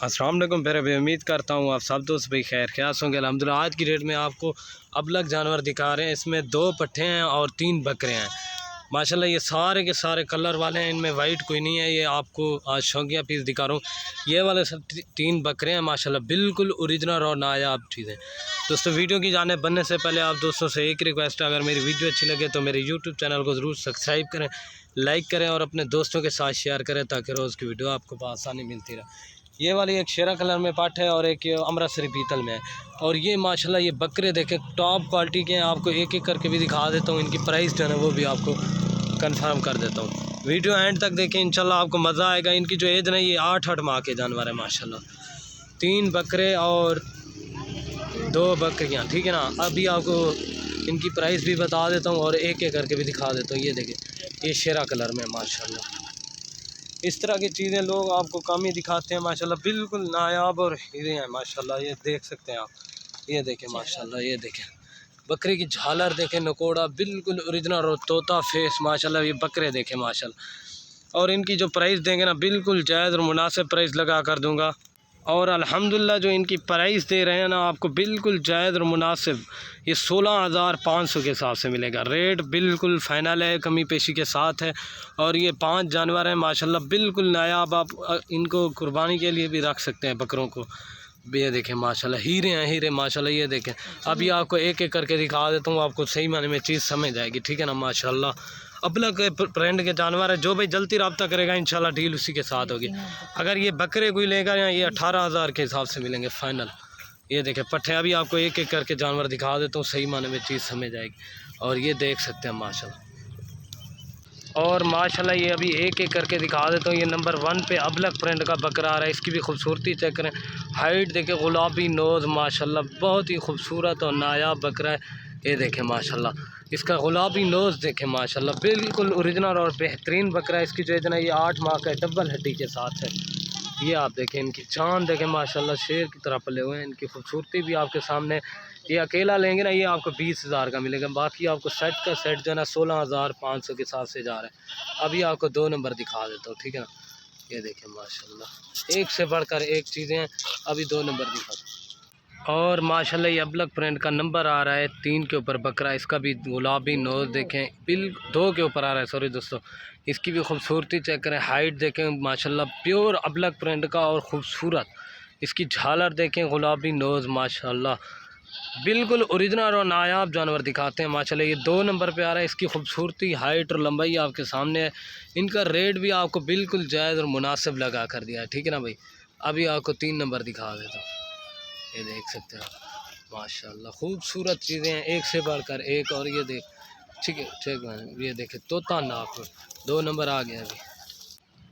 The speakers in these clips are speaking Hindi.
अस्सलाम वालेकुम। फिर भी उम्मीद करता हूँ आप सब दोस्त भाई खैर ख्यास होंगे। अल्हम्दुलिल्लाह आज की डेट में आपको अबलग जानवर दिखा रहे हैं। इसमें 2 पट्ठे हैं और 3 बकरे हैं माशाल्लाह। ये सारे के सारे कलर वाले हैं, इनमें वाइट कोई नहीं है। ये आपको आज शौकिया पीस दिखा रहा हूँ। ये वाले सब 3 बकरे हैं माशाल्लाह, बिल्कुल ओरिजिनल और नायाब चीज़ें। दोस्तों वीडियो की जाने बनने से पहले आप दोस्तों से एक रिक्वेस्ट है, अगर मेरी वीडियो अच्छी लगे तो मेरे यूट्यूब चैनल को ज़रूर सब्सक्राइब करें, लाइक करें और अपने दोस्तों के साथ शेयर करें ताकि रोज़ की वीडियो आपको आसानी मिलती रहे। ये वाली एक शेरा कलर में पाठ है और एक अमृतसरी पीतल में है। और ये माशाल्लाह ये बकरे देखें टॉप क्वालिटी के हैं। आपको एक एक करके भी दिखा देता हूँ, इनकी प्राइस जो है ना वो भी आपको कंफर्म कर देता हूँ। वीडियो एंड तक देखें, इंशाल्लाह आपको मज़ा आएगा। इनकी जो एज ना ये 8 माह के जानवर है माशाल्लाह। 3 बकरे और 2 बकरियाँ, ठीक है ना। अभी आपको इनकी प्राइस भी बता देता हूँ और एक एक करके भी दिखा देता हूँ। ये देखें ये शेरा कलर में माशाल्लाह। इस तरह की चीज़ें लोग आपको कम ही दिखाते हैं माशाल्लाह, बिल्कुल नायाब और हीरे हैं माशाल्लाह। ये देख सकते हैं आप, ये देखें माशाल्लाह। ये देखें बकरे की झालर देखें, नकोड़ा बिल्कुल ओरिजिनल और तोता फेस माशाल्लाह। ये बकरे देखें माशाल्लाह। और इनकी जो प्राइस देंगे ना बिल्कुल जायज़ और मुनासिब प्राइस लगा कर दूँगा। और अल्हम्दुलिल्लाह जो इनकी प्राइस दे रहे हैं ना आपको बिल्कुल जायज़ और मुनासिब, ये 16,500 के हिसाब से मिलेगा। रेट बिल्कुल फ़ाइनल है, कमी पेशी के साथ है। और ये 5 जानवर हैं माशाल्लाह, बिल्कुल नायाब। आप इनको कुर्बानी के लिए भी रख सकते हैं बकरों को। ये देखें माशाल्लाह हीरे हैं, हीरे माशाल्लाह। ये देखें अभी आपको एक एक करके दिखा देता हूँ, आपको सही माने में चीज़ समझ आएगी, ठीक है ना माशाल्लाह। अबलग ब्रांड के जानवर है, जो भाई जल्दी रब्ता करेगा इंशाल्लाह डील उसी के साथ होगी। अगर ये बकरे कोई लेगा या ये 18,000 के हिसाब से मिलेंगे फ़ाइनल। ये देखें पट्ठे, अभी आपको एक एक करके जानवर दिखा देता हूँ, सही माने में चीज़ समझ आएगी। और ये देख सकते हैं माशाल्लाह। और माशाल्लाह ये अभी एक एक करके दिखा देता हूँ। ये नंबर 1 पे अबलग प्रिंट का बकरा आ रहा है। इसकी भी खूबसूरती चेक करें, हाइट देखें, गुलाबी नोज़ माशाल्लाह, बहुत ही खूबसूरत और नायाब बकरा है। ये देखें माशाल्लाह, इसका गुलाबी नोज़ देखें माशाल्लाह, बिल्कुल ओरिजिनल और बेहतरीन बकरा है। इसकी जो है ना ये 8 माह का डबल हड्डी के साथ है। ये आप देखें, इनकी चाँद देखें माशाल्लाह, शेर की तरह पले हुए हैं। इनकी खूबसूरती भी आपके सामने। ये अकेला लेंगे ना ये आपको 20,000 का मिलेगा। बाकी आपको सेट का सेट जो है ना 16,500 के साथ से जा रहा है। अभी आपको 2 नंबर दिखा देता हूँ, ठीक है ना। ये देखें माशाल्लाह, एक से बढ़कर एक चीज़ें हैं। अभी 2 नंबर दिखा दूँ। और माशाल्लाह ये अबलग प्रिंट का नंबर आ रहा है 3 के ऊपर बकरा। इसका भी गुलाबी नोज़ देखें, 2 के ऊपर आ रहा है, सॉरी दोस्तों। इसकी भी खूबसूरती चेक करें, हाइट देखें माशाल्लाह, प्योर अबलग प्रिंट का और ख़ूबसूरत। इसकी झालर देखें, गुलाबी नोज़ माशाल्लाह, बिल्कुल ओरिजिनल और नायाब जानवर दिखाते हैं माशाल्लाह। ये 2 नंबर पे आ रहा है। इसकी खूबसूरती, हाइट और लंबाई आपके सामने है। इनका रेट भी आपको बिल्कुल जायज़ और मुनासिब लगा कर दिया है, ठीक है ना भाई। अभी आपको 3 नंबर दिखा देता हूँ। ये देख सकते हैं आप माशाल्लाह, खूबसूरत चीज़ें हैं, एक से बढ़कर एक। और ये देख, ठीक है ठीक है, ये देखें तोता नाक, 2 नंबर आ गया अभी।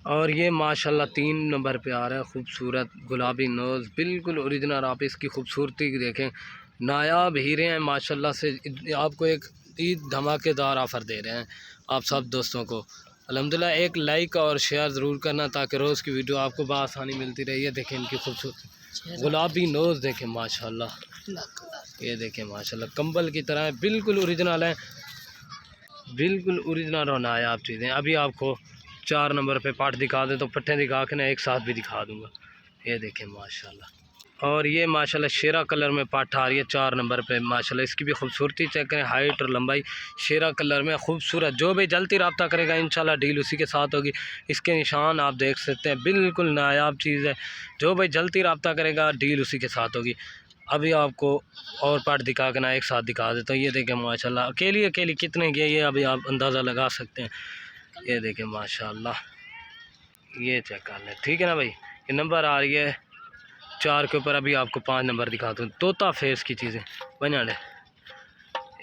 और ये माशाल्लाह 3 नंबर पे आ रहा है, खूबसूरत गुलाबी नोज़, बिल्कुल ओरिजिनल। आप इसकी खूबसूरती देखें, नायाब हीरे हैं माशाल्लाह से। आपको एक ईद धमाकेदार ऑफ़र दे रहे हैं आप सब दोस्तों को। अल्हम्दुलिल्लाह एक लाइक और शेयर ज़रूर करना ताकि रोज़ की वीडियो आपको बआसानी मिलती रही है। देखें इनकी खूबसूरती, गुलाबी नोज़ देखें माशाल्लाह। ये देखें माशाल्लाह, कंबल की तरह है, बिल्कुल ओरिजिनल है, बिल्कुल ओरिजिनल और नायाब चीज़ें। अभी आपको 4 नंबर पे पाठ दिखा दे तो पट्टे दिखा के ना एक साथ भी दिखा दूँगा। ये देखें माशाल्लाह। और ये माशाल्लाह शेरा कलर में पाठा आ रही है 4 नंबर पे माशाल्लाह। इसकी भी खूबसूरती चेक करें, हाइट और लंबाई शेरा कलर में खूबसूरत। जो भी जल्दी रब्ता करेगा इंशाल्लाह डील उसी के साथ होगी। इसके निशान आप देख सकते हैं, बिल्कुल नायाब चीज़ है। जो भाई जल्दी रब्ता करेगा डील उसी के साथ होगी। अभी आपको और पार्ट दिखा के ना एक साथ दिखा देता हूँ। ये देखें माशाल्लाह, अकेली अकेली कितने की है ये अभी आप अंदाज़ा लगा सकते हैं। ये देखें माशाल्लाह, ये चेक कर लें, ठीक है ना भाई। ये नंबर आ रही है 4 के ऊपर। अभी आपको 5 नंबर दिखाता हूँ, तोता फेस की चीज़ें बना ले,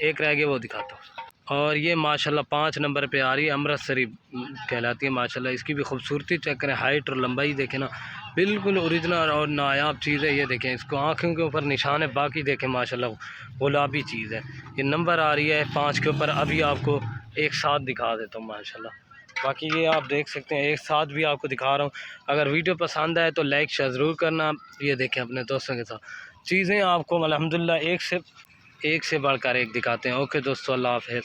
एक रह गया वो दिखाता हूँ। और ये माशाल्लाह 5 नंबर पे आ रही है, अमृतसरी कहलाती है माशाल्लाह। इसकी भी खूबसूरती चेक करें, हाइट और लंबाई देखें ना, बिल्कुल ओरिजिनल और नायाब चीज़ है। ये देखें इसको आँखों के ऊपर निशान है, बाकी देखें माशाल्लाह गुलाबी चीज़ है। ये नंबर आ रही है 5 के ऊपर। अभी आपको एक साथ दिखा देता हूँ माशाल्लाह। बाकी ये आप देख सकते हैं, एक साथ भी आपको दिखा रहा हूँ। अगर वीडियो पसंद आए तो लाइक शेयर ज़रूर करना। ये देखें अपने दोस्तों के साथ चीज़ें आपको अल्हम्दुलिल्लाह एक से बढ़कर एक दिखाते हैं। ओके दोस्तों, अल्लाह हाफ़िज़।